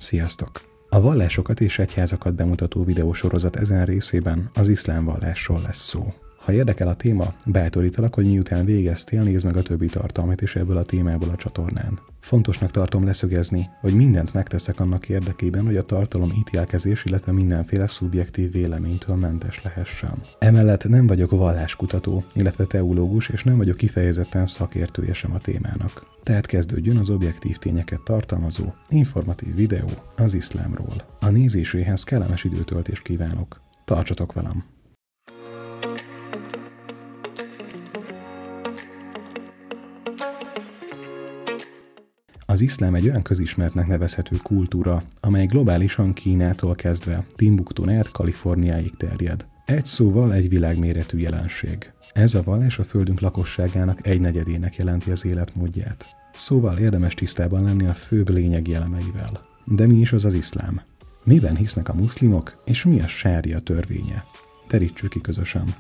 Sziasztok! A vallásokat és egyházakat bemutató videósorozat ezen részében az iszlám vallásról lesz szó. Ha érdekel a téma, bátorítalak, hogy miután végeztél, nézd meg a többi tartalmat is ebből a témából a csatornán. Fontosnak tartom leszögezni, hogy mindent megteszek annak érdekében, hogy a tartalom ítélkezés, illetve mindenféle szubjektív véleménytől mentes lehessen. Emellett nem vagyok valláskutató, illetve teológus, és nem vagyok kifejezetten szakértője sem a témának. Tehát kezdődjön az objektív tényeket tartalmazó, informatív videó az iszlámról. A nézéséhez kellemes időtöltést kívánok. Tartsatok velem! Az iszlám egy olyan közismertnek nevezhető kultúra, amely globálisan Kínától kezdve Timbuktun át Kaliforniáig terjed. Egy szóval egy világméretű jelenség. Ez a vallás a földünk lakosságának 1/4-ének jelenti az életmódját. Szóval érdemes tisztában lenni a főbb lényegi elemeivel. De mi is az az iszlám? Miben hisznek a muszlimok, és mi a sária törvénye? Derítsük ki közösen.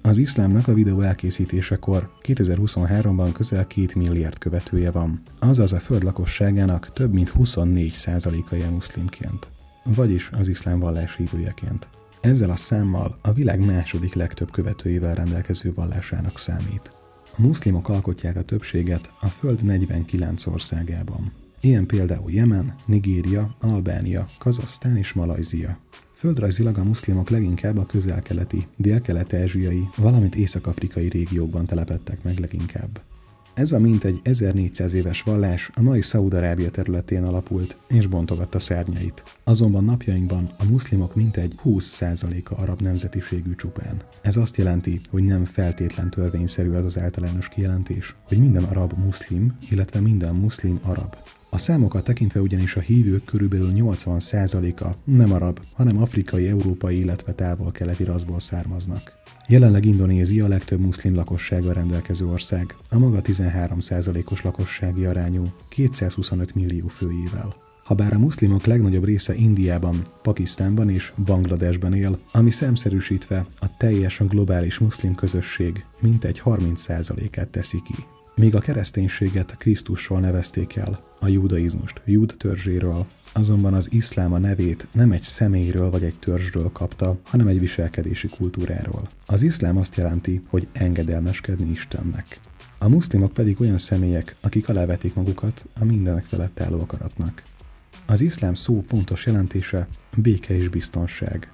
Az iszlámnak a videó elkészítésekor 2023-ban közel 2 milliárd követője van, azaz a föld lakosságának több mint 24%-a él muszlimként, vagyis az iszlám vallás hívőjeként. Ezzel a számmal a világ második legtöbb követőivel rendelkező vallásának számít. A muszlimok alkotják a többséget a föld 49 országában. Ilyen például Jemen, Nigéria, Albánia, Kazahsztán és Malajzia. Földrajzilag a muszlimok leginkább a közel-keleti, dél-kelet-ázsiai, valamint észak-afrikai régiókban telepedtek meg leginkább. Ez a mintegy 1400 éves vallás a mai Szaúd-Arábia területén alapult és bontogatta szárnyait. Azonban napjainkban a muszlimok mintegy 20%-a arab nemzetiségű csupán. Ez azt jelenti, hogy nem feltétlen törvényszerű az az általános kijelentés, hogy minden arab muszlim, illetve minden muszlim arab. A számokat tekintve ugyanis a hívők körülbelül 80%-a nem arab, hanem afrikai, európai, illetve távol-keleti raszból származnak. Jelenleg Indonézia a legtöbb muszlim lakossággal rendelkező ország, a maga 13%-os lakossági arányú 225 millió főjével. Habár a muszlimok legnagyobb része Indiában, Pakisztánban és Bangladesben él, ami számszerűsítve a teljes globális muszlim közösség mintegy 30%-át teszi ki. Míg a kereszténységet Krisztusról nevezték el, a judaizmust Júd törzséről, azonban az iszlám a nevét nem egy személyről vagy egy törzsről kapta, hanem egy viselkedési kultúráról. Az iszlám azt jelenti, hogy engedelmeskedni Istennek. A muszlimok pedig olyan személyek, akik alávetik magukat a mindenek felett álló akaratnak. Az iszlám szó pontos jelentése béke és biztonság.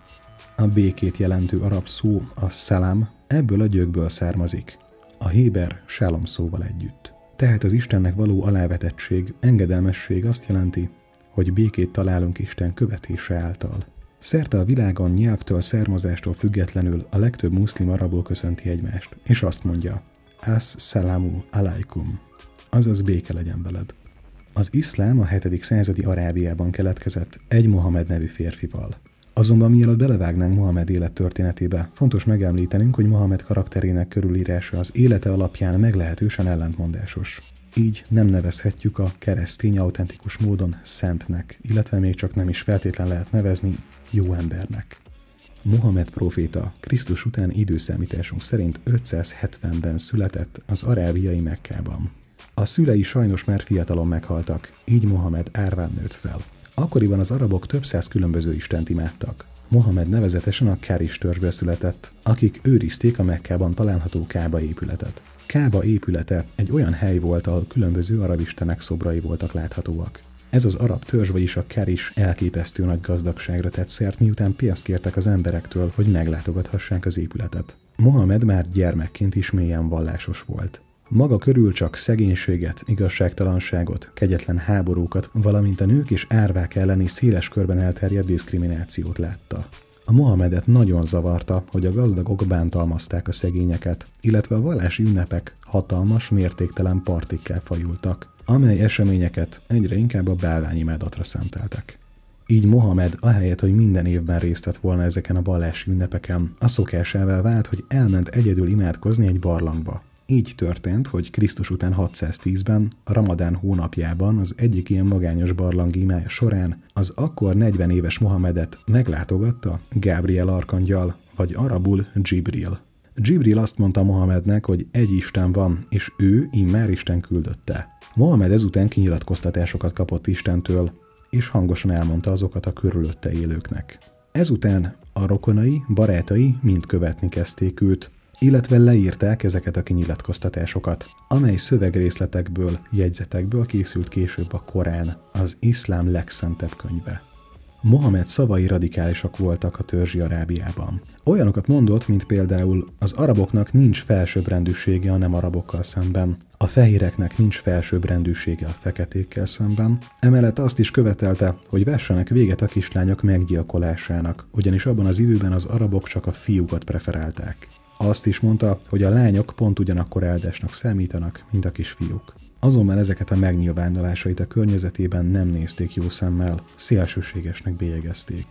A békét jelentő arab szó, a szalám, ebből a gyökből származik. A héber shalom szóval együtt. Tehát az Istennek való alávetettség, engedelmesség azt jelenti, hogy békét találunk Isten követése által. Szerte a világon nyelvtől, származástól függetlenül a legtöbb muszlim arabul köszönti egymást, és azt mondja, As-salamu alaikum, azaz béke legyen veled. Az iszlám a 7. századi Arábiában keletkezett egy Mohamed nevű férfival. Azonban mielőtt belevágnánk Mohamed élettörténetébe, fontos megemlítenünk, hogy Mohamed karakterének körülírása az élete alapján meglehetősen ellentmondásos. Így nem nevezhetjük a keresztény autentikus módon szentnek, illetve még csak nem is feltétlen lehet nevezni jó embernek. Mohamed próféta Krisztus után időszámításunk szerint 570-ben született az arábiai Mekkában. A szülei sajnos már fiatalon meghaltak, így Mohamed árván nőtt fel. Akkoriban az arabok több száz különböző istent imádtak. Mohamed nevezetesen a Káris törzsbe született, akik őrizték a Mekkában található Kába épületet. Kába épülete egy olyan hely volt, ahol különböző arab istenek szobrai voltak láthatóak. Ez az arab törzs, vagyis a Káris elképesztő nagy gazdagságra tett szert, miután pénzt kértek az emberektől, hogy meglátogathassák az épületet. Mohamed már gyermekként is mélyen vallásos volt. Maga körül csak szegénységet, igazságtalanságot, kegyetlen háborúkat, valamint a nők és árvák elleni széles körben elterjedt diszkriminációt látta. A Mohamedet nagyon zavarta, hogy a gazdagok bántalmazták a szegényeket, illetve a vallási ünnepek hatalmas, mértéktelen partikká fajultak, amely eseményeket egyre inkább a bálványimádatra szenteltek. Így Mohamed ahelyett, hogy minden évben részt vett volna ezeken a vallási ünnepeken, a szokásával vált, hogy elment egyedül imádkozni egy barlangba. Így történt, hogy Krisztus után 610-ben, a Ramadán hónapjában az egyik ilyen magányos barlangi imája során az akkor 40 éves Mohamedet meglátogatta Gábriel arkangyal, vagy arabul Dzsibril. Dzsibril azt mondta Mohamednek, hogy egy Isten van, és ő immár Isten küldötte. Mohamed ezután kinyilatkoztatásokat kapott Istentől, és hangosan elmondta azokat a körülötte élőknek. Ezután a rokonai, barátai mind követni kezdték őt, illetve leírták ezeket a kinyilatkoztatásokat, amely szövegrészletekből, jegyzetekből készült később a Korán, az iszlám legszentebb könyve. Mohamed szavai radikálisak voltak a törzsi Arábiában. Olyanokat mondott, mint például az araboknak nincs felsőbbrendűsége a nem arabokkal szemben, a fehéreknek nincs felsőbbrendűsége a feketékkel szemben, emellett azt is követelte, hogy vessenek véget a kislányok meggyilkolásának, ugyanis abban az időben az arabok csak a fiúkat preferálták. Azt is mondta, hogy a lányok pont ugyanakkor áldásnak számítanak, mint a kisfiúk. Azonban ezeket a megnyilvánulásait a környezetében nem nézték jó szemmel, szélsőségesnek bélyegezték.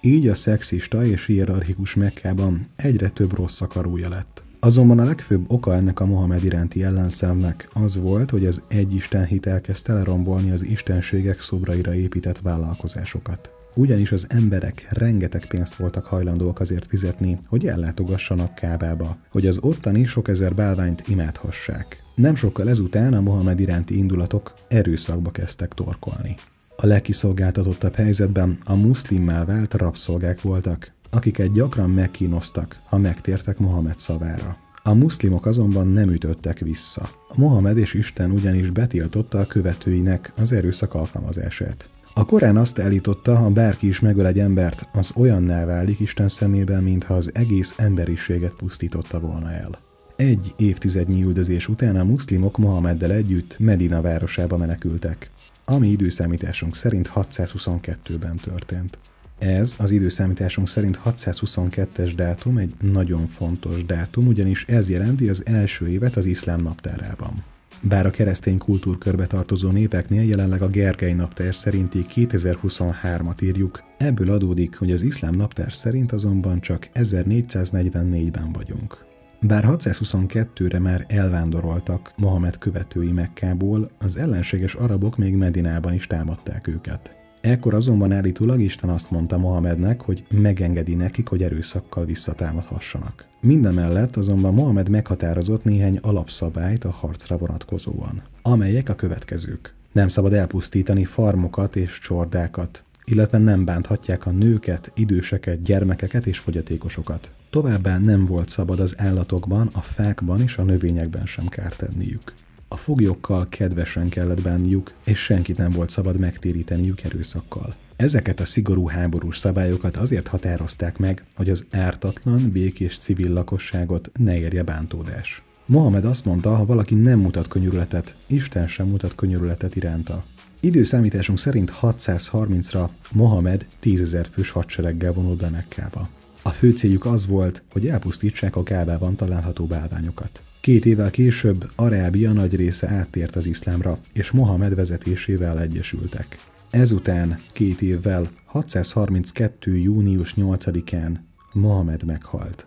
Így a szexista és hierarchikus Mekkában egyre több rossz akarója lett. Azonban a legfőbb oka ennek a Mohamed iránti ellenszenvnek az volt, hogy az egyisten hit elkezdte lerombolni az istenségek szobraira épített vállalkozásokat. Ugyanis az emberek rengeteg pénzt voltak hajlandóak azért fizetni, hogy ellátogassanak Kábába, hogy az ottani sok ezer bálványt imádhassák. Nem sokkal ezután a Mohamed iránti indulatok erőszakba kezdtek torkolni. A legkiszolgáltatottabb helyzetben a muszlimmá vált rabszolgák voltak, akiket gyakran megkínoztak, ha megtértek Mohamed szavára. A muszlimok azonban nem ütöttek vissza. Mohamed és Isten ugyanis betiltotta a követőinek az erőszak alkalmazását. A Korán azt állította, ha bárki is megöl egy embert, az olyanná válik Isten szemében, mintha az egész emberiséget pusztította volna el. Egy évtizednyi üldözés után a muszlimok Mohameddel együtt Medina városába menekültek, ami időszámításunk szerint 622-ben történt. Ez az időszámításunk szerint 622-es dátum egy nagyon fontos dátum, ugyanis ez jelenti az első évet az iszlám naptárában. Bár a keresztény kultúrkörbe tartozó népeknél jelenleg a Gergely naptár szerinti 2023-at írjuk, ebből adódik, hogy az iszlám naptár szerint azonban csak 1444-ben vagyunk. Bár 622-re már elvándoroltak Mohamed követői Mekkából, az ellenséges arabok még Medinában is támadták őket. Ekkor azonban állítólag Isten azt mondta Mohamednek, hogy megengedi nekik, hogy erőszakkal visszatámadhassanak. Mindemellett azonban Mohamed meghatározott néhány alapszabályt a harcra vonatkozóan, amelyek a következők. Nem szabad elpusztítani farmokat és csordákat, illetve nem bánthatják a nőket, időseket, gyermekeket és fogyatékosokat. Továbbá nem volt szabad az állatokban, a fákban és a növényekben sem kárt tenniük. A foglyokkal kedvesen kellett bánniuk, és senkit nem volt szabad megtéríteniük erőszakkal. Ezeket a szigorú háborús szabályokat azért határozták meg, hogy az ártatlan, békés civil lakosságot ne érje bántódás. Mohamed azt mondta, ha valaki nem mutat könyörületet, Isten sem mutat könyörületet iránta. Időszámításunk szerint 630-ra Mohamed 10 000 fős hadsereggel vonult be Mekkába. A fő céljuk az volt, hogy elpusztítsák a Kábában található bálványokat. 2 évvel később Arábia nagy része áttért az iszlámra, és Mohamed vezetésével egyesültek. Ezután 2 évvel, 632. június 8-án Mohamed meghalt.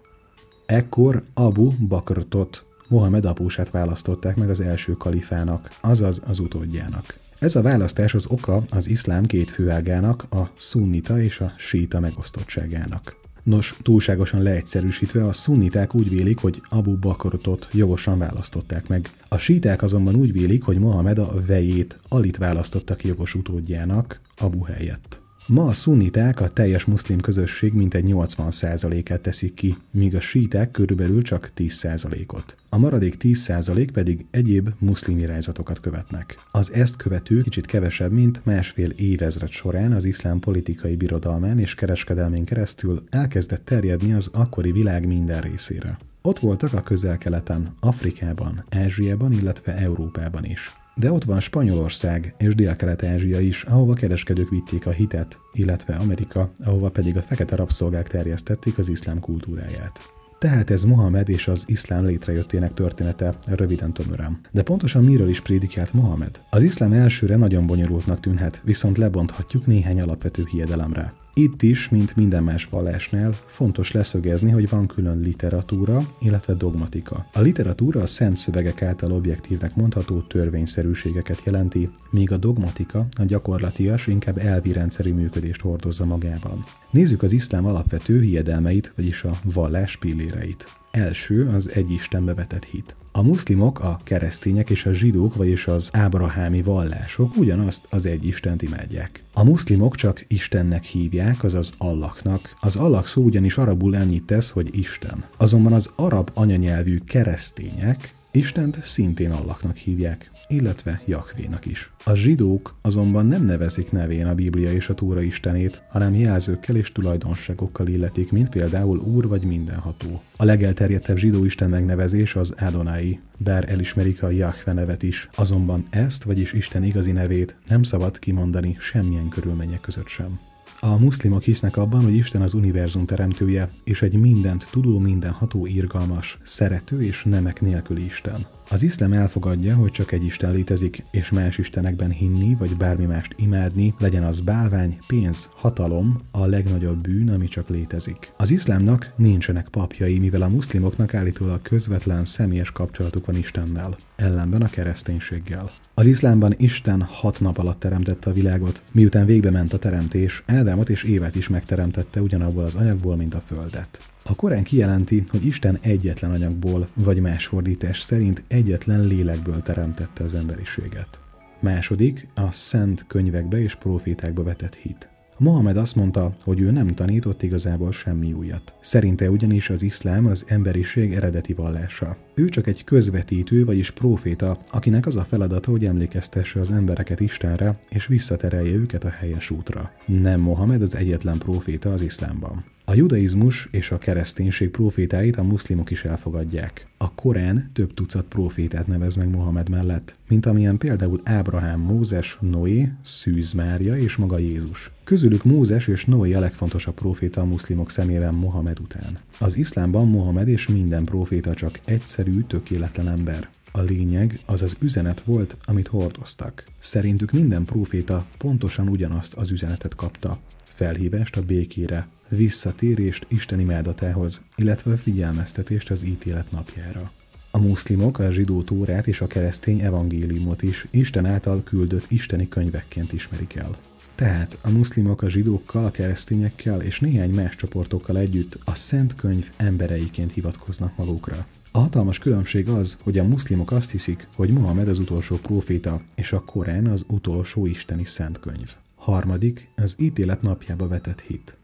Ekkor Abu Bakrtot, Mohamed apósát választották meg az első kalifának, azaz az utódjának. Ez a választás az oka az iszlám két főágának, a szunnita és a síita megosztottságának. Nos, túlságosan leegyszerűsítve a szunniták úgy vélik, hogy Abu Bakrtot jogosan választották meg. A síták azonban úgy vélik, hogy Mohamed a vejét, Alit választotta ki jogos utódjának, Abu helyett. Ma a szunniták a teljes muszlim közösség mintegy 80%-át teszik ki, míg a síták körülbelül csak 10%-ot. A maradék 10% pedig egyéb muszlim irányzatokat követnek. Az ezt követő kicsit kevesebb, mint másfél évezred során az iszlám politikai birodalmán és kereskedelmén keresztül elkezdett terjedni az akkori világ minden részére. Ott voltak a Közel-Keleten, Afrikában, Ázsiában, illetve Európában is. De ott van Spanyolország és Dél-Kelet-Ázsia is, ahova kereskedők vitték a hitet, illetve Amerika, ahova pedig a fekete rabszolgák terjesztették az iszlám kultúráját. Tehát ez Mohamed és az iszlám létrejöttének története, röviden tömören. De pontosan miről is prédikált Mohamed? Az iszlám elsőre nagyon bonyolultnak tűnhet, viszont lebonthatjuk néhány alapvető hiedelemre. Itt is, mint minden más vallásnál, fontos leszögezni, hogy van külön literatúra, illetve dogmatika. A literatúra a szent szövegek által objektívnek mondható törvényszerűségeket jelenti, míg a dogmatika a gyakorlatias, inkább elvi rendszerű működést hordozza magában. Nézzük az iszlám alapvető hiedelmeit, vagyis a vallás pilléreit. Első az egy Istenbe vetett hit. A muszlimok, a keresztények és a zsidók, vagyis az ábrahámi vallások ugyanazt az egy Istent imádják. A muszlimok csak Istennek hívják, azaz Allahnak. Az Allah szó ugyanis arabul annyit tesz, hogy Isten. Azonban az arab anyanyelvű keresztények Istent szintén Allahnak hívják, illetve Jahvénak is. A zsidók azonban nem nevezik nevén a Biblia és a Tóra istenét, hanem jelzőkkel és tulajdonságokkal illetik, mint például Úr vagy mindenható. A legelterjedtebb zsidó isten megnevezés az Adonai, bár elismerik a Jahve nevet is, azonban ezt, vagyis Isten igazi nevét nem szabad kimondani semmilyen körülmények között sem. A muszlimok hisznek abban, hogy Isten az univerzum teremtője, és egy mindent tudó, mindenható, irgalmas, szerető és nemek nélküli Isten. Az iszlám elfogadja, hogy csak egy Isten létezik, és más istenekben hinni, vagy bármi mást imádni, legyen az bálvány, pénz, hatalom, a legnagyobb bűn, ami csak létezik. Az iszlámnak nincsenek papjai, mivel a muszlimoknak állítólag közvetlen személyes kapcsolatuk van Istennel, ellenben a kereszténységgel. Az iszlámban Isten 6 nap alatt teremtette a világot, miután végbe ment a teremtés, Ádámot és Évát is megteremtette ugyanabból az anyagból, mint a földet. A Korán kijelenti, hogy Isten egyetlen anyagból, vagy más fordítás szerint egyetlen lélekből teremtette az emberiséget. Második, a szent könyvekbe és profétákba vetett hit. Mohamed azt mondta, hogy ő nem tanított igazából semmi újat. Szerinte ugyanis az iszlám az emberiség eredeti vallása. Ő csak egy közvetítő, vagyis próféta, akinek az a feladata, hogy emlékeztesse az embereket Istenre, és visszaterelje őket a helyes útra. Nem Mohamed az egyetlen próféta az iszlámban. A judaizmus és a kereszténység prófétáit a muszlimok is elfogadják. A Korán több tucat prófétát nevez meg Mohamed mellett, mint amilyen például Ábrahám, Mózes, Noé, Szűz Mária és maga Jézus. Közülük Mózes és Noé a legfontosabb próféta a muszlimok szemében Mohamed után. Az iszlámban Mohamed és minden próféta csak egyszerű, tökéletlen ember. A lényeg az az üzenet volt, amit hordoztak. Szerintük minden próféta pontosan ugyanazt az üzenetet kapta. Felhívást a békére, visszatérést Isten imádatához, illetve figyelmeztetést az ítélet napjára. A muszlimok a zsidó Tórát és a keresztény evangéliumot is Isten által küldött isteni könyvekként ismerik el. Tehát a muszlimok a zsidókkal, a keresztényekkel és néhány más csoportokkal együtt a Szent Könyv embereiként hivatkoznak magukra. A hatalmas különbség az, hogy a muszlimok azt hiszik, hogy Mohamed az utolsó próféta, és a Korán az utolsó isteni szent könyv. Harmadik, az ítélet napjába vetett hit.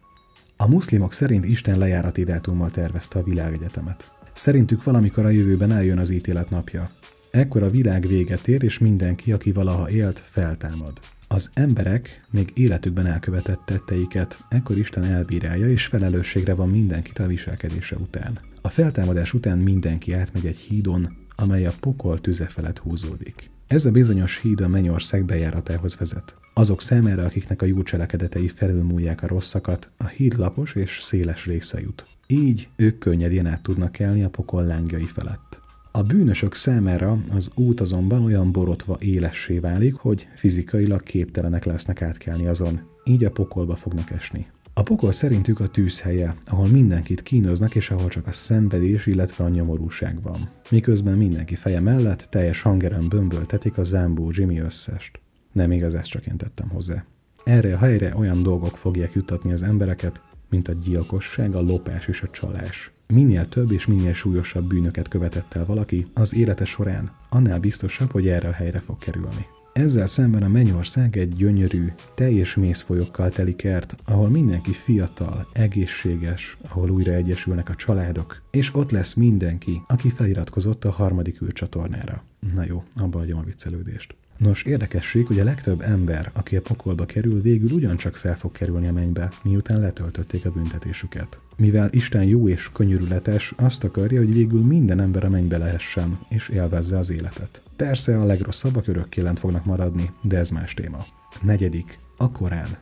A muszlimok szerint Isten lejárati dátummal tervezte a világegyetemet. Szerintük valamikor a jövőben eljön az ítélet napja. Ekkor a világ véget ér, és mindenki, aki valaha élt, feltámad. Az emberek még életükben elkövetett tetteiket ekkor Isten elbírálja, és felelősségre van mindenkit a viselkedése után. A feltámadás után mindenki átmegy egy hídon, amely a pokol tüze felett húzódik. Ez a bizonyos híd a mennyország bejáratához vezet. Azok számára, akiknek a jó cselekedetei felülmúlják a rosszakat, a híd lapos és széles része jut. Így ők könnyedén át tudnak kelni a pokol lángjai felett. A bűnösök számára az út azonban olyan borotva élessé válik, hogy fizikailag képtelenek lesznek átkelni azon, így a pokolba fognak esni. A pokol szerintük a tűzhelye, ahol mindenkit kínoznak, és ahol csak a szenvedés, illetve a nyomorúság van. Miközben mindenki feje mellett teljes hangerőn bömböltetik a Zambó Jimmy összest. Nem igaz, ezt csak én tettem hozzá. Erre a helyre olyan dolgok fogják juttatni az embereket, mint a gyilkosság, a lopás és a csalás. Minél több és minél súlyosabb bűnöket követett el valaki az élete során, annál biztosabb, hogy erre a helyre fog kerülni. Ezzel szemben a mennyország egy gyönyörű, teljes mészfolyokkal teli kert, ahol mindenki fiatal, egészséges, ahol újra egyesülnek a családok, és ott lesz mindenki, aki feliratkozott a harmadik űrcsatornára. Na jó, abba hagyom a viccelődést. Nos, érdekesség, hogy a legtöbb ember, aki a pokolba kerül, végül ugyancsak fel fog kerülni a mennybe, miután letöltötték a büntetésüket. Mivel Isten jó és könyörületes, azt akarja, hogy végül minden ember a mennybe lehessen, és élvezze az életet. Persze a legrosszabbak örökké lent fognak maradni, de ez más téma. Negyedik, a Korán.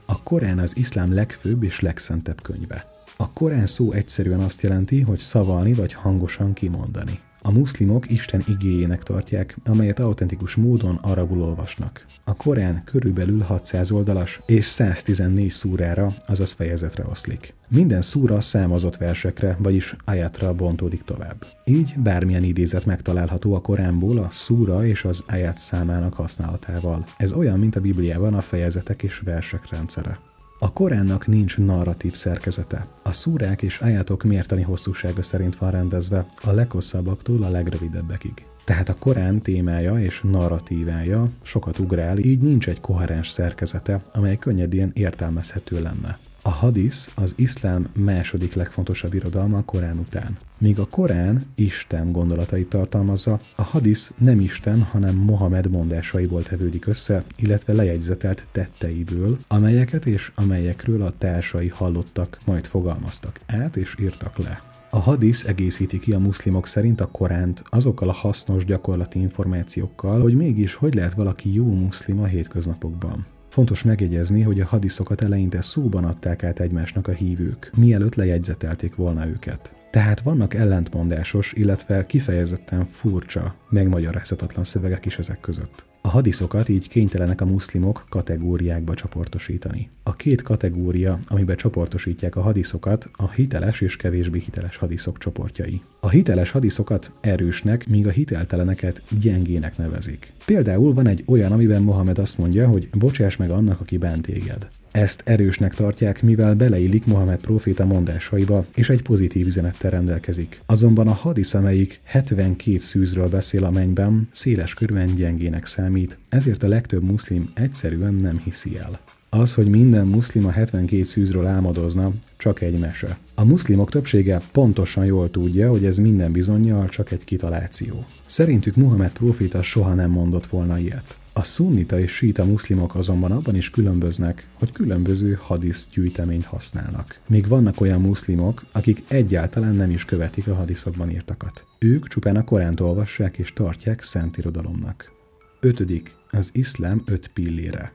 A Korán az iszlám legfőbb és legszentebb könyve. A Korán szó egyszerűen azt jelenti, hogy szavalni vagy hangosan kimondani. A muszlimok Isten igéjének tartják, amelyet autentikus módon arabul olvasnak. A Korán körülbelül 600 oldalas és 114 szúrára, azaz fejezetre oszlik. Minden szúra számozott versekre, vagyis ajatra bontódik tovább. Így bármilyen idézet megtalálható a Koránból a szúra és az ajat számának használatával. Ez olyan, mint a Bibliában a fejezetek és versek rendszere. A A Koránnak nincs narratív szerkezete. A szúrák és ájátok mértani hosszúsága szerint van rendezve, a leghosszabbaktól a legrövidebbekig. Tehát a Korán témája és narratívája sokat ugrál, így nincs egy koherens szerkezete, amely könnyedén értelmezhető lenne. A hadisz az iszlám második legfontosabb irodalma a Korán után. Míg a Korán Isten gondolatait tartalmazza, a hadisz nem Isten, hanem Mohamed mondásaiból tevődik össze, illetve lejegyzetelt tetteiből, amelyeket és amelyekről a társai hallottak, majd fogalmaztak át és írtak le. A hadisz egészíti ki a muszlimok szerint a Koránt azokkal a hasznos gyakorlati információkkal, hogy mégis hogy lehet valaki jó muszlim a hétköznapokban. Fontos megjegyezni, hogy a hadiszokat eleinte szóban adták át egymásnak a hívők, mielőtt lejegyzetelték volna őket. Tehát vannak ellentmondásos, illetve kifejezetten furcsa, megmagyarázhatatlan szövegek is ezek között. A hadiszokat így kénytelenek a muszlimok kategóriákba csoportosítani. A két kategória, amiben csoportosítják a hadiszokat, a hiteles és kevésbé hiteles hadiszok csoportjai. A hiteles hadiszokat erősnek, míg a hitelteleneket gyengének nevezik. Például van egy olyan, amiben Mohamed azt mondja, hogy bocsáss meg annak, aki bánt téged. Ezt erősnek tartják, mivel beleillik Mohamed próféta mondásaiba, és egy pozitív üzenettel rendelkezik. Azonban a hadisz, amelyik 72 szűzről beszél a mennyben, széles körűen gyengének számít, ezért a legtöbb muszlim egyszerűen nem hiszi el. Az, hogy minden muszlim a 72 szűzről álmodozna, csak egy mese. A muszlimok többsége pontosan jól tudja, hogy ez minden bizonnyal csak egy kitaláció. Szerintük Mohamed próféta soha nem mondott volna ilyet. A szunnita és síita muszlimok azonban abban is különböznek, hogy különböző hadisz gyűjteményt használnak. Még vannak olyan muszlimok, akik egyáltalán nem is követik a hadiszokban írtakat. Ők csupán a Koránt olvassák és tartják szent irodalomnak. 5. Az iszlám 5 pillére.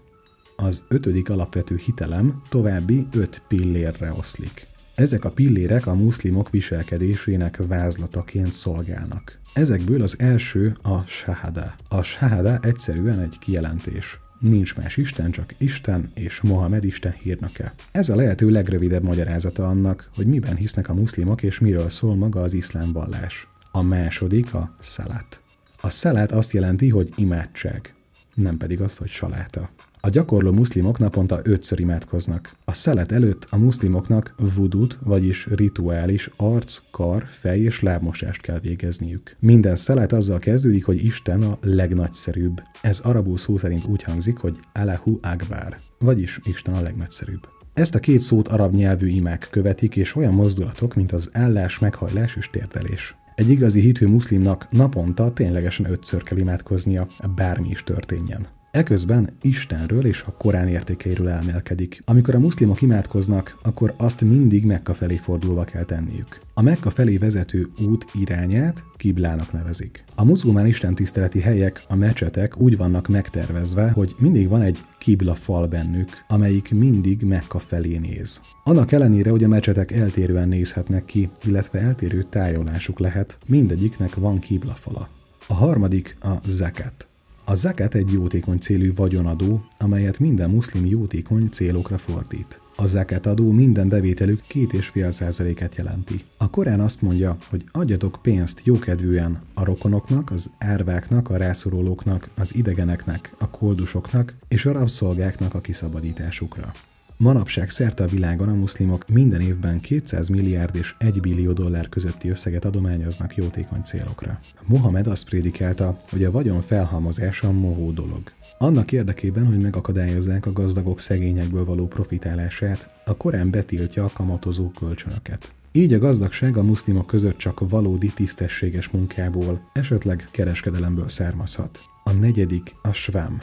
Az 5. alapvető hitelem további 5 pillérre oszlik. Ezek a pillérek a muszlimok viselkedésének vázlataként szolgálnak. Ezekből az első a shahada. A shahada egyszerűen egy kijelentés. Nincs más Isten, csak Isten és Mohamed Isten hírnöke. Ez a lehető legrövidebb magyarázata annak, hogy miben hisznek a muszlimok és miről szól maga az iszlám vallás. A második a szalát. A szalát azt jelenti, hogy imádság, nem pedig azt, hogy saláta. A gyakorló muszlimok naponta 5-ször imádkoznak. A szelet előtt a muszlimoknak vudut, vagyis rituális arc, kar, fej és lábmosást kell végezniük. Minden szelet azzal kezdődik, hogy Isten a legnagyszerűbb. Ez arabul szó szerint úgy hangzik, hogy Allahu Akbar, vagyis Isten a legnagyszerűbb. Ezt a két szót arab nyelvű imák követik, és olyan mozdulatok, mint az állás, meghajlás és térdelés. Egy igazi hitű muszlimnak naponta ténylegesen 5-ször kell imádkoznia, bármi is történjen. Eközben Istenről és a Korán értékeiről elmélkedik. Amikor a muszlimok imádkoznak, akkor azt mindig Mekka felé fordulva kell tenniük. A Mekka felé vezető út irányát kiblának nevezik. A muzulmán istentiszteleti helyek, a mecsetek úgy vannak megtervezve, hogy mindig van egy kibla fal bennük, amelyik mindig Mekka felé néz. Annak ellenére, hogy a mecsetek eltérően nézhetnek ki, illetve eltérő tájolásuk lehet, mindegyiknek van kibla fala. A harmadik a zakat. A zakat egy jótékony célú vagyonadó, amelyet minden muszlim jótékony célokra fordít. A zakat adó minden bevételük 2,5%-et jelenti. A Korán azt mondja, hogy adjatok pénzt jókedvűen a rokonoknak, az árváknak, a rászorulóknak, az idegeneknek, a koldusoknak és a rabszolgáknak a kiszabadításukra. Manapság szerte a világon a muszlimok minden évben 200 milliárd és 1 billió dollár közötti összeget adományoznak jótékony célokra. Mohamed azt prédikálta, hogy a vagyon felhalmozása mohó dolog. Annak érdekében, hogy megakadályozzák a gazdagok szegényekből való profitálását, a Korán betiltja a kamatozó kölcsönöket. Így a gazdagság a muszlimok között csak valódi tisztességes munkából, esetleg kereskedelemből származhat. A negyedik a svám.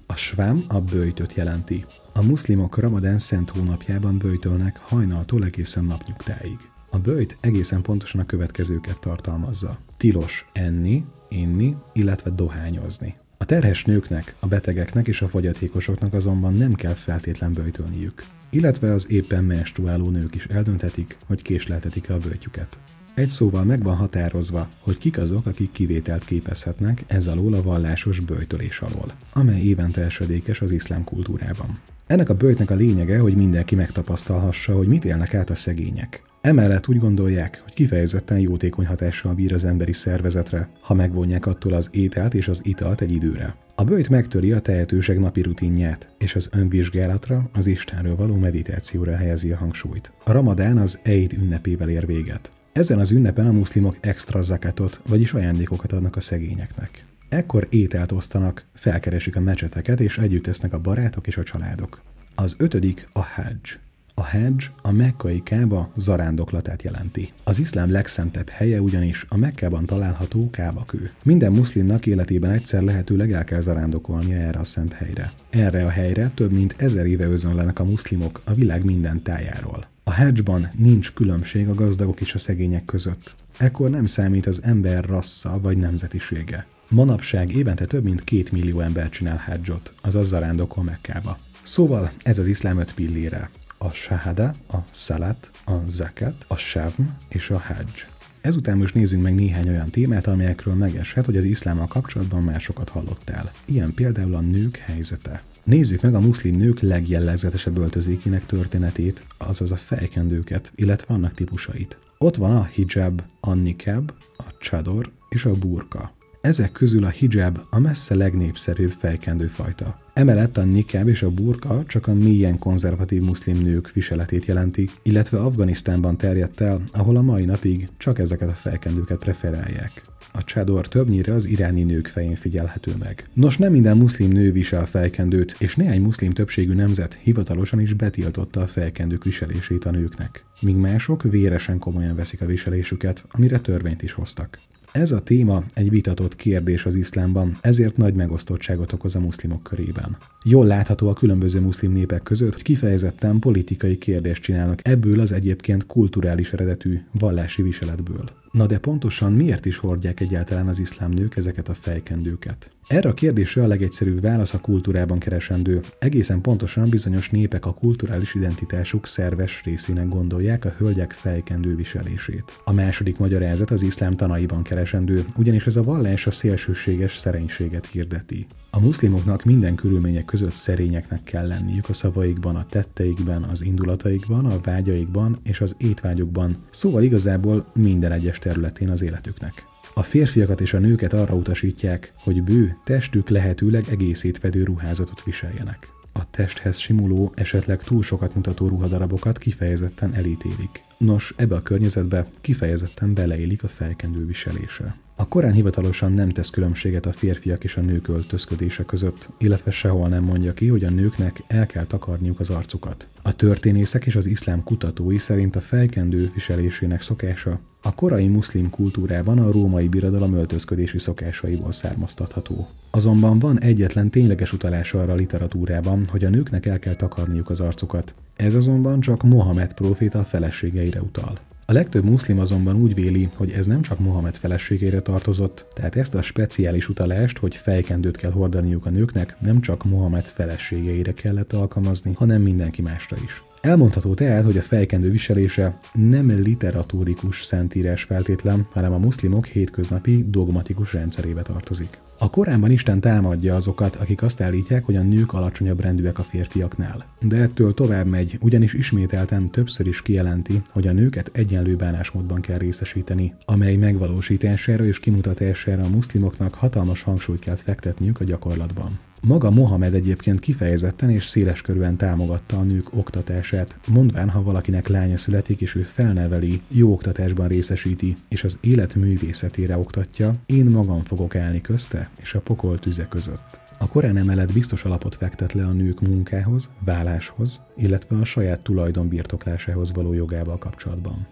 A svám a böjtöt jelenti. A muszlimok Ramadán szent hónapjában böjtölnek hajnaltól egészen napnyugtáig. A böjt egészen pontosan a következőket tartalmazza. Tilos enni, inni, illetve dohányozni. A terhes nőknek, a betegeknek és a fogyatékosoknak azonban nem kell feltétlen böjtölniük. Illetve az éppen menstruáló nők is eldönthetik, hogy késleltetik a böjtjüket. Egy szóval meg van határozva, hogy kik azok, akik kivételt képezhetnek ez alól a vallásos böjtölés alól, amely évente esedékes az iszlám kultúrában. Ennek a böjtnek a lényege, hogy mindenki megtapasztalhassa, hogy mit élnek át a szegények. Emellett úgy gondolják, hogy kifejezetten jótékony hatással bír az emberi szervezetre, ha megvonják attól az ételt és az italt egy időre. A böjt megtöri a tehetőség napi rutinját, és az önvizsgálatra, az Istenről való meditációra helyezi a hangsúlyt. A ramadán az Eid ünnepével ér véget. Ezen az ünnepen a muszlimok extra zakatot, vagyis ajándékokat adnak a szegényeknek. Ekkor ételt osztanak, felkeresik a mecseteket, és együtt tesznek a barátok és a családok. Az 5. a hadzs. A hadzs a mekkai Kába zarándoklatát jelenti. Az iszlám legszentebb helye ugyanis a Mekkában található Kábakő. Minden muszlimnak életében egyszer lehetőleg el kell zarándokolnia erre a szent helyre. Erre a helyre több mint 1000 éve özönlenek a muszlimok a világ minden tájáról. A hadzsban nincs különbség a gazdagok és a szegények között. Ekkor nem számít az ember rassza vagy nemzetisége. Manapság évente több mint 2 millió ember csinál hadzsot, azaz zarándokol Mekkába. Szóval ez az iszlám 5 pillére. A shahada, a szalat, a zakat, a savm és a hadzs. Ezután most nézzünk meg néhány olyan témát, amelyekről megeshet, hogy az iszlámmal kapcsolatban már sokat hallottál. Ilyen például a nők helyzete. Nézzük meg a muszlim nők legjellegzetesebb öltözékének történetét, azaz a fejkendőket, illetve annak típusait. Ott van a hijab, a niqab, a chador és a burka. Ezek közül a hijab a messze legnépszerűbb fejkendőfajta. Emellett a niqab és a burka csak a mélyen konzervatív muszlim nők viseletét jelenti, illetve Afganisztánban terjedt el, ahol a mai napig csak ezeket a fejkendőket preferálják. A chador többnyire az iráni nők fején figyelhető meg. Nos, nem minden muszlim nő visel fejkendőt, és néhány muszlim többségű nemzet hivatalosan is betiltotta a fejkendők viselését a nőknek, míg mások véresen komolyan veszik a viselésüket, amire törvényt is hoztak. Ez a téma egy vitatott kérdés az iszlámban, ezért nagy megosztottságot okoz a muszlimok körében. Jól látható a különböző muszlim népek között, hogy kifejezetten politikai kérdést csinálnak ebből az egyébként kulturális eredetű vallási viseletből. Na de pontosan miért is hordják egyáltalán az iszlám nők ezeket a fejkendőket? Erre a kérdésre a legegyszerűbb válasz a kultúrában keresendő. Egészen pontosan bizonyos népek a kulturális identitásuk szerves részének gondolják a hölgyek fejkendő viselését. A második magyarázat az iszlám tanaiban keresendő, ugyanis ez a vallás a szélsőséges szerénységet hirdeti. A muszlimoknak minden körülmények között szerényeknek kell lenniük a szavaikban, a tetteikben, az indulataikban, a vágyaikban és az étvágyukban, szóval igazából minden egyes területén az életüknek. A férfiakat és a nőket arra utasítják, hogy bő, testük lehetőleg egészét fedő ruházatot viseljenek. A testhez simuló, esetleg túl sokat mutató ruhadarabokat kifejezetten elítélik. Nos, ebbe a környezetbe kifejezetten beleélik a fejkendő viselése. A Korán hivatalosan nem tesz különbséget a férfiak és a nők öltözködése között, illetve sehol nem mondja ki, hogy a nőknek el kell takarniuk az arcukat. A történészek és az iszlám kutatói szerint a fejkendő viselésének szokása a korai muszlim kultúrában a római birodalom öltözködési szokásaiból származtatható. Azonban van egyetlen tényleges utalás arra a literatúrában, hogy a nőknek el kell takarniuk az arcukat. Ez azonban csak Mohamed próféta feleségeire utal. A legtöbb muszlim azonban úgy véli, hogy ez nem csak Mohamed feleségére tartozott, tehát ezt a speciális utalást, hogy fejkendőt kell hordaniuk a nőknek, nem csak Mohamed feleségeire kellett alkalmazni, hanem mindenki másra is. Elmondható tehát, hogy a fejkendő viselése nem literatúrikus szentírás feltétlen, hanem a muszlimok hétköznapi dogmatikus rendszerébe tartozik. A Koránban Isten támadja azokat, akik azt állítják, hogy a nők alacsonyabb rendűek a férfiaknál. De ettől tovább megy, ugyanis ismételten többször is kijelenti, hogy a nőket egyenlő bánásmódban kell részesíteni, amely megvalósítására és kimutatására a muszlimoknak hatalmas hangsúlyt kell fektetniük a gyakorlatban. Maga Mohamed egyébként kifejezetten és széleskörűen támogatta a nők oktatását, mondván, ha valakinek lánya születik és ő felneveli, jó oktatásban részesíti és az élet művészetére oktatja, én magam fogok állni közte és a pokol tüze között. A Korán emellett biztos alapot fektet le a nők munkához, válláshoz, illetve a saját tulajdon birtoklásához való jogával kapcsolatban.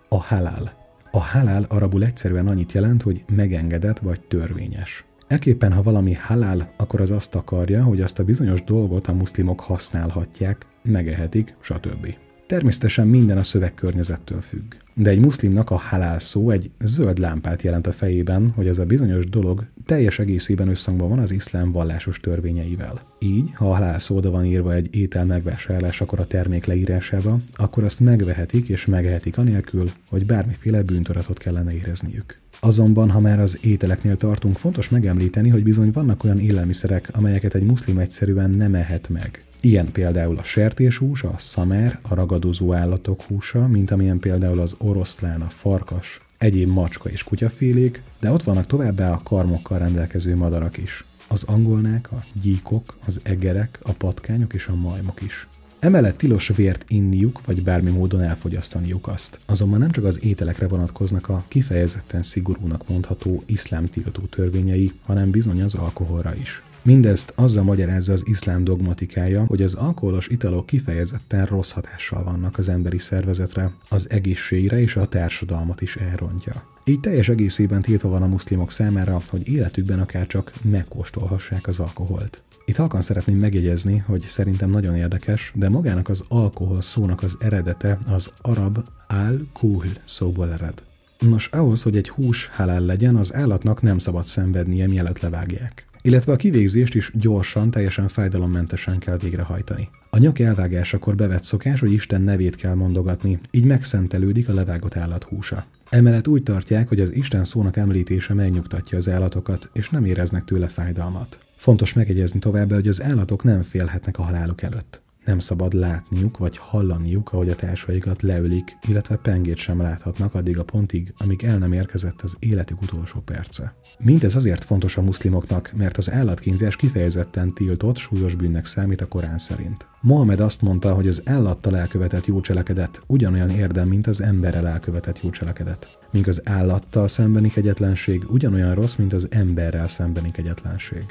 A halál. A halál arabul egyszerűen annyit jelent, hogy megengedett vagy törvényes. Ekképpen, ha valami halál, akkor az azt akarja, hogy azt a bizonyos dolgot a muszlimok használhatják, megehetik, stb. Természetesen minden a szövegkörnyezettől függ. De egy muszlimnak a halál szó egy zöld lámpát jelent a fejében, hogy az a bizonyos dolog teljes egészében összhangban van az iszlám vallásos törvényeivel. Így, ha a halál szó oda van írva egy étel megvásárlásakor a termék leírásába, akkor azt megvehetik és megehetik anélkül, hogy bármiféle bűntudatot kellene érezniük. Azonban, ha már az ételeknél tartunk, fontos megemlíteni, hogy bizony vannak olyan élelmiszerek, amelyeket egy muszlim egyszerűen nem ehet meg. Ilyen például a sertéshús, a szamár, a ragadozó állatok húsa, mint amilyen például az oroszlán, a farkas, egyéb macska és kutyafélék, de ott vannak továbbá a karmokkal rendelkező madarak is. Az angolnák, a gyíkok, az egerek, a patkányok és a majmok is. Emellett tilos vért inniuk, vagy bármi módon elfogyasztaniuk azt. Azonban nem csak az ételekre vonatkoznak a kifejezetten szigorúnak mondható iszlám tiltó törvényei, hanem bizony az alkoholra is. Mindezt azzal magyarázza az iszlám dogmatikája, hogy az alkoholos italok kifejezetten rossz hatással vannak az emberi szervezetre, az egészségre és a társadalmat is elrontja. Így teljes egészében tiltva van a muszlimok számára, hogy életükben akár csak megkóstolhassák az alkoholt. Itt halkan szeretném megjegyezni, hogy szerintem nagyon érdekes, de magának az alkohol szónak az eredete az arab al-kuhl szóból ered. Nos, ahhoz, hogy egy hús halál legyen, az állatnak nem szabad szenvednie, mielőtt levágják. Illetve a kivégzést is gyorsan, teljesen fájdalommentesen kell végrehajtani. A nyak elvágásakor bevett szokás, hogy Isten nevét kell mondogatni, így megszentelődik a levágott állat húsa. Emellett úgy tartják, hogy az Isten szónak említése megnyugtatja az állatokat, és nem éreznek tőle fájdalmat. Fontos megjegyezni továbbá, hogy az állatok nem félhetnek a haláluk előtt. Nem szabad látniuk vagy hallaniuk, ahogy a társaikat leölik, illetve pengét sem láthatnak addig a pontig, amíg el nem érkezett az életük utolsó perce. Mindez azért fontos a muszlimoknak, mert az állatkínzás kifejezetten tiltott, súlyos bűnnek számít a Korán szerint. Mohamed azt mondta, hogy az állattal elkövetett jó cselekedet ugyanolyan érdem, mint az emberrel elkövetett jó cselekedet. Míg az állattal szembeni kegyetlenség ugyanolyan rossz, mint az emberrel szembeni kegyetlenség.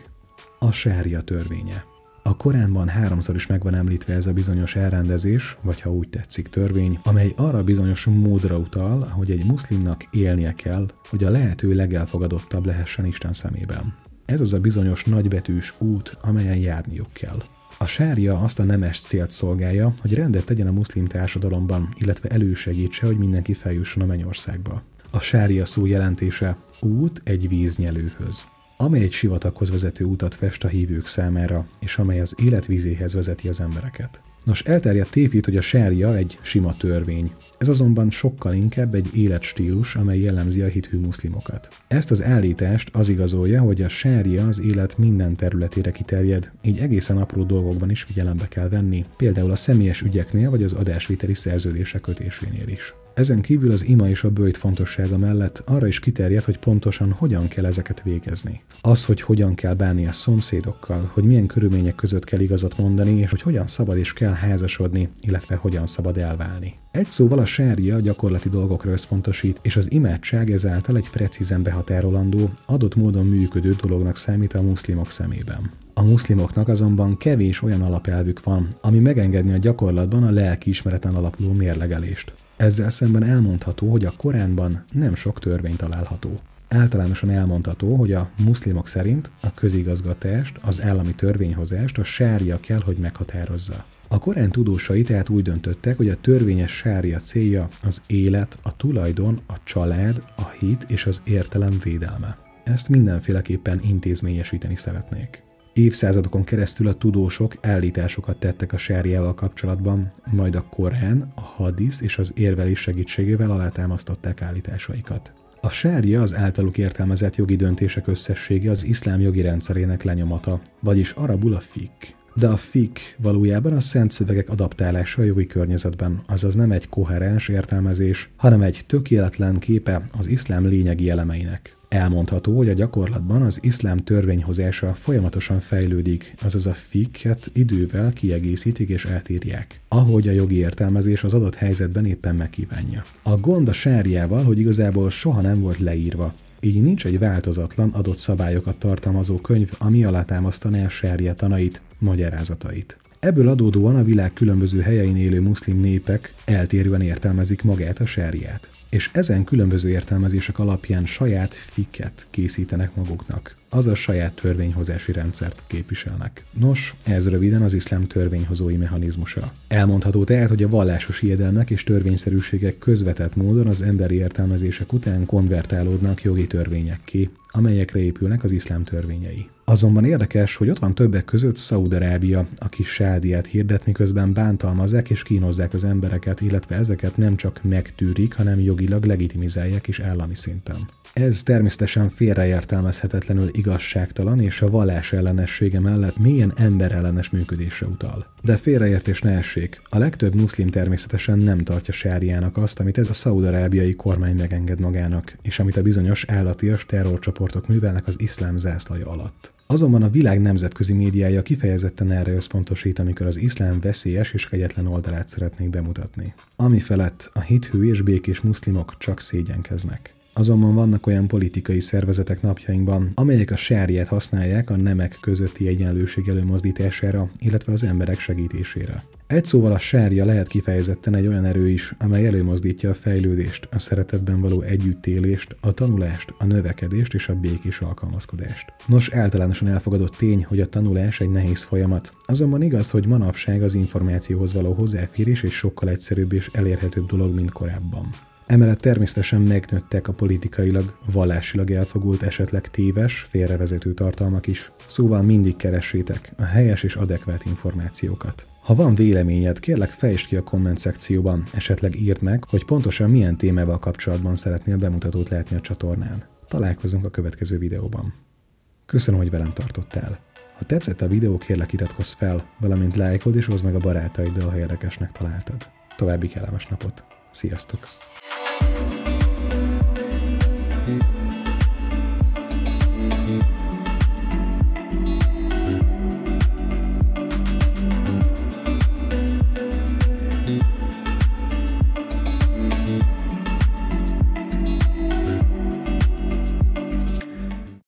A sária törvénye. A Koránban 3-szor is meg van említve ez a bizonyos elrendezés, vagy ha úgy tetszik törvény, amely arra bizonyos módra utal, hogy egy muszlimnak élnie kell, hogy a lehető legelfogadottabb lehessen Isten szemében. Ez az a bizonyos nagybetűs út, amelyen járniuk kell. A sária azt a nemes célt szolgálja, hogy rendet tegyen a muszlim társadalomban, illetve elősegítse, hogy mindenki feljusson a mennyországba. A sária szó jelentése út egy víznyelőhöz, amely egy sivataghoz vezető utat fest a hívők számára, és amely az életvízéhez vezeti az embereket. Nos, elterjedt tévhit, hogy a sária egy sima törvény. Ez azonban sokkal inkább egy életstílus, amely jellemzi a hithű muszlimokat. Ezt az állítást az igazolja, hogy a sária az élet minden területére kiterjed, így egészen apró dolgokban is figyelembe kell venni, például a személyes ügyeknél vagy az adásviteli szerződések kötésénél is. Ezen kívül az ima és a böjt fontossága mellett arra is kiterjed, hogy pontosan hogyan kell ezeket végezni. Az, hogy hogyan kell bánni a szomszédokkal, hogy milyen körülmények között kell igazat mondani, és hogy hogyan szabad és kell házasodni, illetve hogyan szabad elválni. Egy szóval a sária gyakorlati dolgokra összpontosít, és az imádság ezáltal egy precízen behatárolandó, adott módon működő dolognak számít a muszlimok szemében. A muszlimoknak azonban kevés olyan alapelvük van, ami megengedni a gyakorlatban a lelkiismereten alapuló mérlegelést. Ezzel szemben elmondható, hogy a Koránban nem sok törvény található. Általánosan elmondható, hogy a muszlimok szerint a közigazgatást, az állami törvényhozást a sária kell, hogy meghatározza. A Korán tudósai tehát úgy döntöttek, hogy a törvényes sária célja az élet, a tulajdon, a család, a hit és az értelem védelme. Ezt mindenféleképpen intézményesíteni szeretnék. Évszázadokon keresztül a tudósok állításokat tettek a sáriával kapcsolatban, majd a Korán, a hadisz és az érvelés segítségével alátámasztották állításaikat. A sária az általuk értelmezett jogi döntések összessége az iszlám jogi rendszerének lenyomata, vagyis arabul a fik. De a fik valójában a szent szövegek adaptálása a jogi környezetben, azaz nem egy koherens értelmezés, hanem egy tökéletlen képe az iszlám lényegi elemeinek. Elmondható, hogy a gyakorlatban az iszlám törvényhozása folyamatosan fejlődik, azaz a fiket idővel kiegészítik és átírják, ahogy a jogi értelmezés az adott helyzetben éppen megkívánja. A gond a sáriával, hogy igazából soha nem volt leírva, így nincs egy változatlan adott szabályokat tartalmazó könyv, ami alátámasztaná a sária tanait, magyarázatait. Ebből adódóan a világ különböző helyein élő muszlim népek eltérően értelmezik magát a sáriát, és ezen különböző értelmezések alapján saját fiket készítenek maguknak, azaz saját törvényhozási rendszert képviselnek. Nos, ez röviden az iszlám törvényhozói mechanizmusa. Elmondható tehát, hogy a vallásos hiedelmek és törvényszerűségek közvetett módon az emberi értelmezések után konvertálódnak jogi törvényekké, amelyekre épülnek az iszlám törvényei. Azonban érdekes, hogy ott van többek között Szaúd-Arábia, aki sádiát hirdet, miközben bántalmazzák és kínozzák az embereket, illetve ezeket nem csak megtűrik, hanem jogilag legitimizálják is állami szinten. Ez természetesen félreértelmezhetetlenül igazságtalan és a vallás ellenessége mellett mélyen emberellenes működésre utal. De félreértés ne essék, a legtöbb muszlim természetesen nem tartja sáriának azt, amit ez a szaúd-arábiai kormány megenged magának, és amit a bizonyos állatias terrorcsoportok művelnek az iszlám zászlaja alatt. Azonban a világ nemzetközi médiája kifejezetten erre összpontosít, amikor az iszlám veszélyes és kegyetlen oldalát szeretnék bemutatni. Ami felett a hithű és békés muszlimok csak szégyenkeznek. Azonban vannak olyan politikai szervezetek napjainkban, amelyek a sáriát használják a nemek közötti egyenlőség előmozdítására, illetve az emberek segítésére. Egy szóval a sária lehet kifejezetten egy olyan erő is, amely előmozdítja a fejlődést, a szeretetben való együttélést, a tanulást, a növekedést és a békés alkalmazkodást. Nos, általánosan elfogadott tény, hogy a tanulás egy nehéz folyamat, azonban igaz, hogy manapság az információhoz való hozzáférés egy sokkal egyszerűbb és elérhetőbb dolog, mint korábban. Emellett természetesen megnőttek a politikailag, vallásilag elfogult, esetleg téves, félrevezető tartalmak is. Szóval mindig keressétek a helyes és adekvát információkat. Ha van véleményed, kérlek fejtsd ki a komment szekcióban, esetleg írd meg, hogy pontosan milyen témával kapcsolatban szeretnél bemutatót látni a csatornán. Találkozunk a következő videóban. Köszönöm, hogy velem tartottál. Ha tetszett a videó, kérlek iratkozz fel, valamint lájkold és oszd meg a barátaiddal, ha érdekesnek találtad. További kellemes napot. Sziasztok!